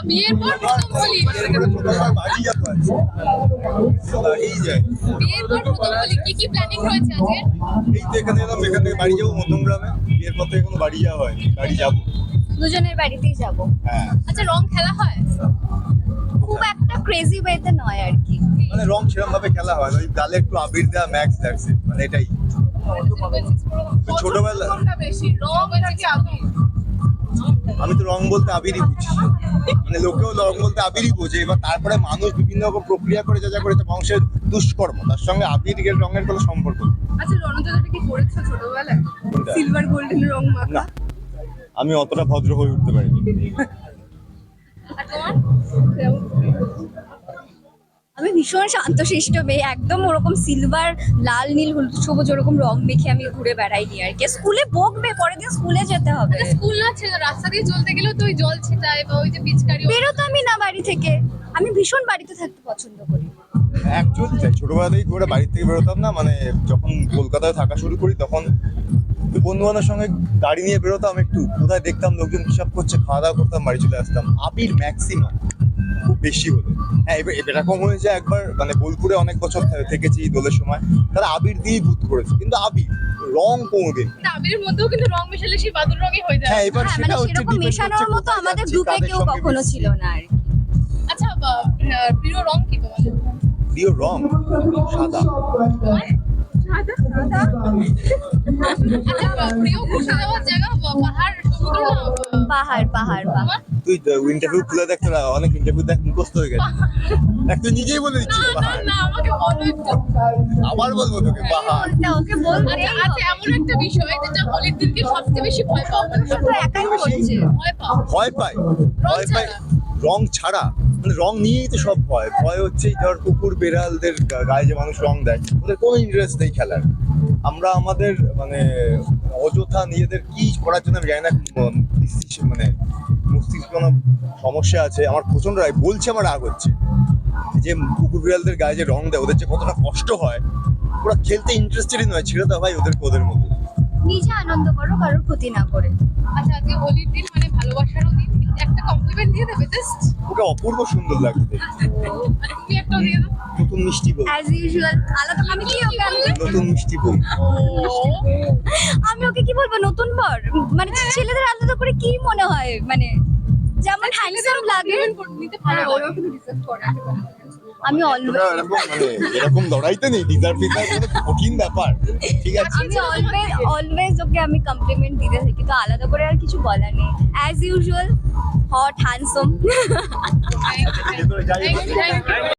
বিয়ের পর প্রথম হোলি কি প্ল্যানিং রয়েছে আজকে? এই তো এখানে এলাম, এখান থেকে বাড়ি যাবো মধ্যমগ্রামে। বিয়ের পর তো এখনো বাড়ি যাওয়া হয়নি, বাড়ি যাবো। দুজনের বাড়িতেই যাব। হ্যাঁ, আচ্ছা, রং খেলা হয়? খুব একটা ক্রেজি ওয়েতে নয় আর কি, মানে রং সেরকম ভাবে খেলা হয় না, ওই গালে একটু আবির দেওয়া ম্যাক্স লাগছে, মানে এটাই। ছোটবেলা বেশি রং নাকি আবির? আমি তো রং বলতে আবিরই বুঝি, মানে লোকেও রং বলতে আবিরই বোঝে। এবার তারপরে মানুষ বিভিন্ন রকম প্রক্রিয়া করে যা করেছে মানুষের দুষ্কর্ম, তার সঙ্গে আবির রঙের কোনো সম্পর্ক নেই। আচ্ছা, রণচন্দ্রটা কি করেছো ছোটবেলায়? সিলভার গোল্ডেন রং মাখা? না, আমি অতটা ভদ্র হয়ে উঠতে পারিনি। আর তোমার? আমি ভীষণ শান্তশিষ্ট মেয়ে, একদম ওরকম সিলভার লাল নীল হলুদ সবুজ ওরকম রং মেখে আমি ঘুরে বেড়াইনি আর কি। স্কুলে বকবে, পরের দিন স্কুলে যেতে হবে। স্কুল না ছিল, রাস্তা দিয়ে চলতে গেলেও তো ওই জল ছিটায় বা ওই যে পিচকারি। বেরোতো আমি না বাড়ি থেকে, আমি ভীষণ বাড়িতে থাকতে পছন্দ করি। অ্যাকচুয়ালি ছোটবেলা থেকে করে বাড়ি থেকে বেরোতাম না, মানে যখন কলকাতায় থাকা শুরু করি তখন বন্ধু বান্ধবের সঙ্গে গাড়ি নিয়ে বেরোতাম, একটু কোথায় দেখতাম লোকজন হিসাব করছে, খাওয়া দাওয়া করতাম, বাড়ি চলে আসতাম। আবির ম্যাক্সিমাম, খুব বেশি হলো। হ্যাঁ, এরকম হয়েছে একবার, মানে বোলপুরে অনেক বছর থেকেছি দোলের সময়, তারা আবির দিয়েই ভূত করেছে, কিন্তু আবির রং কোনোদিন। আবিরের মধ্যেও কিন্তু রং মেশালে সেই বাদুর রঙই হয়ে যায়। হ্যাঁ, এবার মানে সেটা হচ্ছে সেরকম মেশানোর মতো আমাদের গ্রুপে কেউ কখনো ছিল না আর কি। আচ্ছা, প্রিয় রং কি তোমার? প্রিয় রং সাদা। আচ্ছা, প্রিয় ঘুরতে যাওয়ার জায়গা পাহাড়, সমুদ্র না? পাহাড় পাহাড় পাহাড়। তুই ইন্টারভিউ খুলে দেখতো না, অনেক ইন্টারভিউ দেখ মুখস্থ হয়ে গেছে। তুই নিজেই বলে দিচ্ছিস পাহাড়। না, আমাকে বলো একটু। আবার বলবো তোকে পাহাড়। ওকে বলতে আচ্ছা, এমন একটা বিষয় যেটা হোলির দিনকে সবচেয়ে বেশি ভয় পাও? তো একাই করছে। ভয় পাও? ভয় পাই, ভয় পাই রং ছাড়া, মানে রং নিয়েই তো সব ভয়। ভয় হচ্ছে ধর কুকুর বেড়ালদের গায়ে যে মানুষ রং দেয়, ওদের কোনো ইন্টারেস্ট নেই খেলার। আমরা আমাদের মানে অযথা নিজেদের কি করার জন্য আমি জানি না, মানে মস্তিষ্ক কোনো সমস্যা আছে আমার প্রচন্ড রাগ বলছে, আমার রাগ হচ্ছে যে কুকুর বিড়ালদের গায়ে যে রং দেয়, ওদের যে কতটা কষ্ট হয়। ওরা খেলতে ইন্টারেস্টেডই নয়, ছেড়ে দাও ভাই ওদেরকে ওদের মতো। নিজে আনন্দ করো, কারোর ক্ষতি না করে। আচ্ছা, আজকে হোলির দিন, মানে ভালোবাসারও দিন, একটা কমপ্লিমেন্ট দিয়ে দেবে জাস্ট। ওকে অপূর্ব সুন্দর লাগছে। তুমি একটা দিয়ে দাও। নতুন মিষ্টি বই, অ্যাজ ইউজুয়াল। আলাদা আমি কি ওকে নতুন মিষ্টি বই। আমি ওকে কি বলবো, নতুন বর? মানে ছেলেদের আলাদা করে কি মনে হয়, মানে যেমন হ্যান্ডসাম লাগে নিতে ভালো, ওরাও কিন্তু ডিজার্ভ করে। আমি এরকম লড়াইতে নেই, ডিজার্ভ ফিজার্ভ কোনো কঠিন ব্যাপার, ঠিক আছে? আমি অলওয়েজ ওকে আমি কমপ্লিমেন্ট দিতে থাকি, তো আলাদা করে আর কিছু বলার নেই। As usual, hot handsome. ভেতরে যাই।